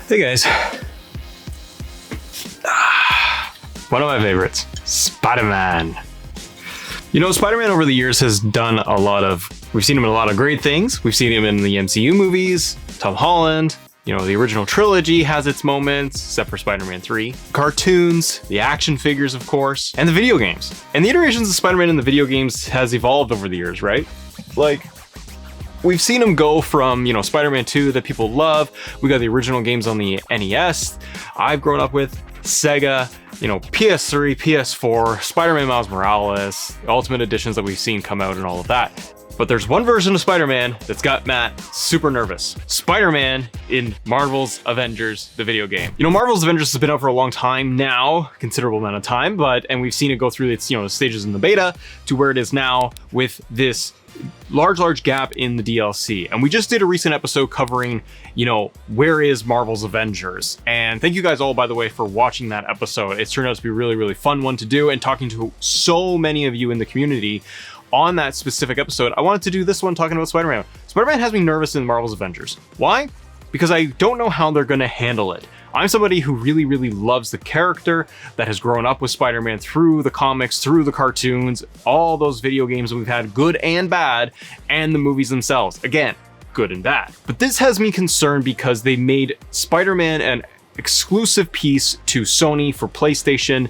Hey guys. One of my favorites, Spider-Man. You know, Spider-Man over the years has done a lot of, we've seen him in a lot of great things. We've seen him in the MCU movies, Tom Holland, you know, the original trilogy has its moments, except for Spider-Man 3. Cartoons, the action figures, of course, and the video games. And the iterations of Spider-Man in the video games has evolved over the years, right? Like, we've seen him go from, you know, Spider-Man 2 that people love. We got the original games on the NES. I've grown up with Sega, you know, PS3, PS4, Spider-Man Miles Morales, the Ultimate Editions that we've seen come out and all of that. But there's one version of Spider-Man that's got Matt super nervous. Spider-Man in Marvel's Avengers, the video game. You know, Marvel's Avengers has been out for a long time now, considerable amount of time, and we've seen it go through its, you know, stages in the beta to where it is now with this large gap in the DLC. And we just did a recent episode covering, you know, where is Marvel's Avengers? And thank you guys all, by the way, for watching that episode. It's turned out to be a really fun one to do, and talking to so many of you in the community on that specific episode. I wanted to do this one talking about Spider-Man. Spider-Man has me nervous in Marvel's Avengers. Why? Because I don't know how they're gonna handle it. I'm somebody who really loves the character, that has grown up with Spider-Man through the comics, through the cartoons, all those video games we've had, good and bad, and the movies themselves. Again, good and bad. But this has me concerned because they made Spider-Man an exclusive piece to Sony for PlayStation.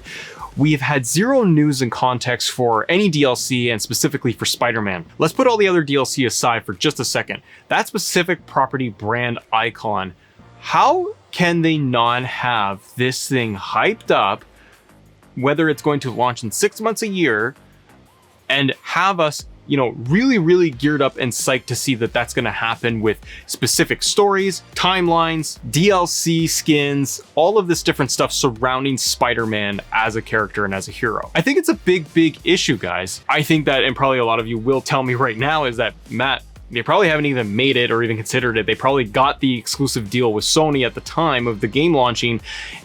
We've had zero news and context for any DLC, and specifically for Spider-Man. Let's put all the other DLC aside for just a second. That specific property brand icon, how can they not have this thing hyped up, whether it's going to launch in 6 months, a year, and have us, you know, really geared up and psyched to see that that's going to happen with specific stories, timelines, DLC skins, all of this different stuff surrounding Spider-Man as a character and as a hero. I think it's a big issue, guys. I think that, and probably a lot of you will tell me right now, is that, Matt, they probably haven't even made it or even considered it. They probably got the exclusive deal with Sony at the time of the game launching,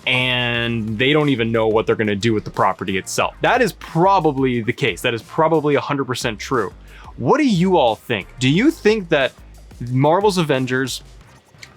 and they don't even know what they're going to do with the property itself. That is probably the case. That is probably 100% true. What do you all think? Do you think that Marvel's Avengers,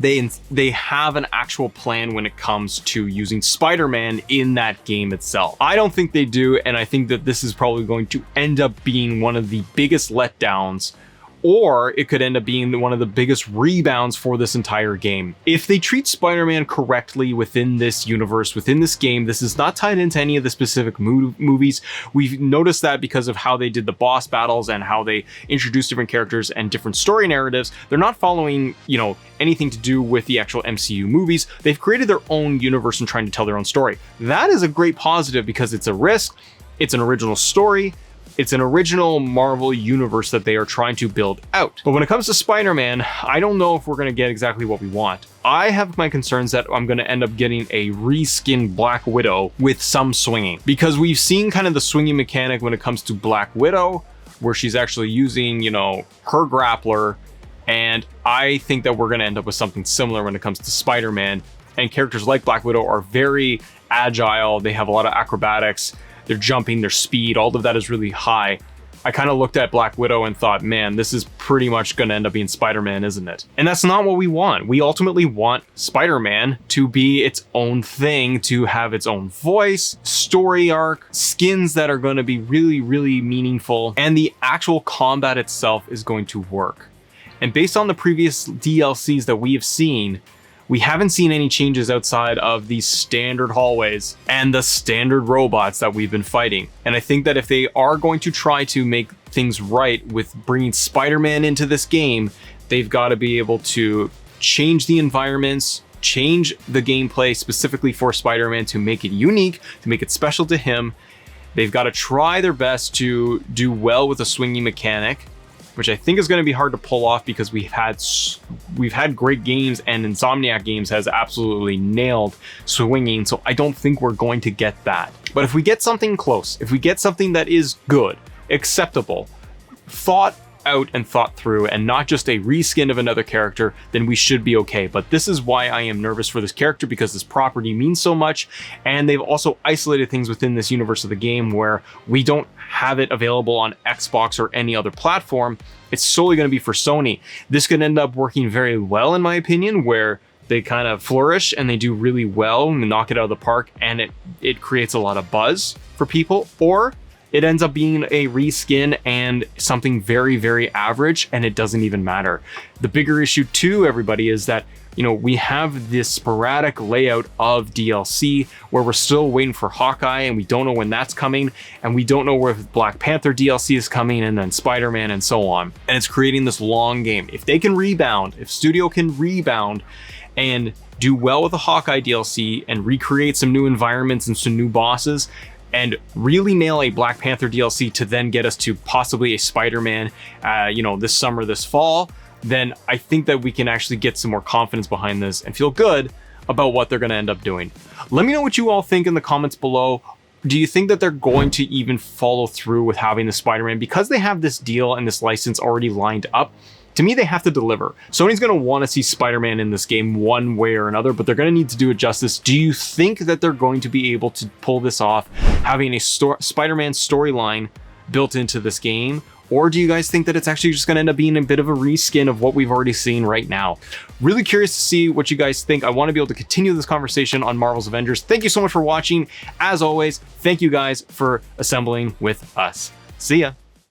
they have an actual plan when it comes to using Spider-Man in that game itself? I don't think they do, and I think that this is probably going to end up being one of the biggest letdowns, or it could end up being one of the biggest rebounds for this entire game. If they treat Spider-Man correctly within this universe, within this game, this is not tied into any of the specific movies. We've noticed that because of how they did the boss battles and how they introduced different characters and different story narratives. They're not following, you know, anything to do with the actual MCU movies. They've created their own universe and trying to tell their own story. That is a great positive because it's a risk, it's an original story, it's an original Marvel universe that they are trying to build out. But when it comes to Spider-Man, I don't know if we're going to get exactly what we want. I have my concerns that I'm going to end up getting a reskinned Black Widow with some swinging, because we've seen kind of the swinging mechanic when it comes to Black Widow, where she's actually using, you know, her grappler. And I think that we're going to end up with something similar when it comes to Spider-Man. And characters like Black Widow are very agile. They have a lot of acrobatics. Their jumping, their speed, all of that is really high. I kind of looked at Black Widow and thought, man, this is pretty much going to end up being Spider-Man, isn't it? And that's not what we want. We ultimately want Spider-Man to be its own thing, to have its own voice, story arc, skins that are going to be really meaningful, and the actual combat itself is going to work. And based on the previous DLCs that we have seen, we haven't seen any changes outside of these standard hallways and the standard robots that we've been fighting. And I think that if they are going to try to make things right with bringing Spider-Man into this game, they've got to be able to change the environments, change the gameplay specifically for Spider-Man to make it unique, to make it special to him. They've got to try their best to do well with a swinging mechanic, which I think is going to be hard to pull off because we've had great games, and Insomniac Games has absolutely nailed swinging, so I don't think we're going to get that. But if we get something close, if we get something that is good, acceptable, thought out and thought through and not just a reskin of another character, then we should be okay. But this is why I am nervous for this character, because this property means so much, and they've also isolated things within this universe of the game where we don't have it available on Xbox or any other platform. It's solely going to be for Sony. This could end up working very well, in my opinion, where they kind of flourish and they do really well and knock it out of the park, and it creates a lot of buzz for people, or it ends up being a reskin and something very, very average, and it doesn't even matter. The bigger issue too, everybody, is that, you know, we have this sporadic layout of DLC where we're still waiting for Hawkeye and we don't know when that's coming, and we don't know where Black Panther DLC is coming, and then Spider-Man and so on. And it's creating this long game. If they can rebound, if Studio can rebound and do well with the Hawkeye DLC and recreate some new environments and some new bosses, and really nail a Black Panther DLC to then get us to possibly a Spider-Man, this summer, this fall, then I think that we can actually get some more confidence behind this and feel good about what they're going to end up doing. Let me know what you all think in the comments below. Do you think that they're going to even follow through with having the Spider-Man? Because they have this deal and this license already lined up, to me, they have to deliver. Sony's going to want to see Spider-Man in this game one way or another, but they're going to need to do it justice. Do you think that they're going to be able to pull this off, having a Spider-Man storyline built into this game? Or do you guys think that it's actually just going to end up being a bit of a reskin of what we've already seen right now? Really curious to see what you guys think. I want to be able to continue this conversation on Marvel's Avengers. Thank you so much for watching. As always, thank you guys for assembling with us. See ya.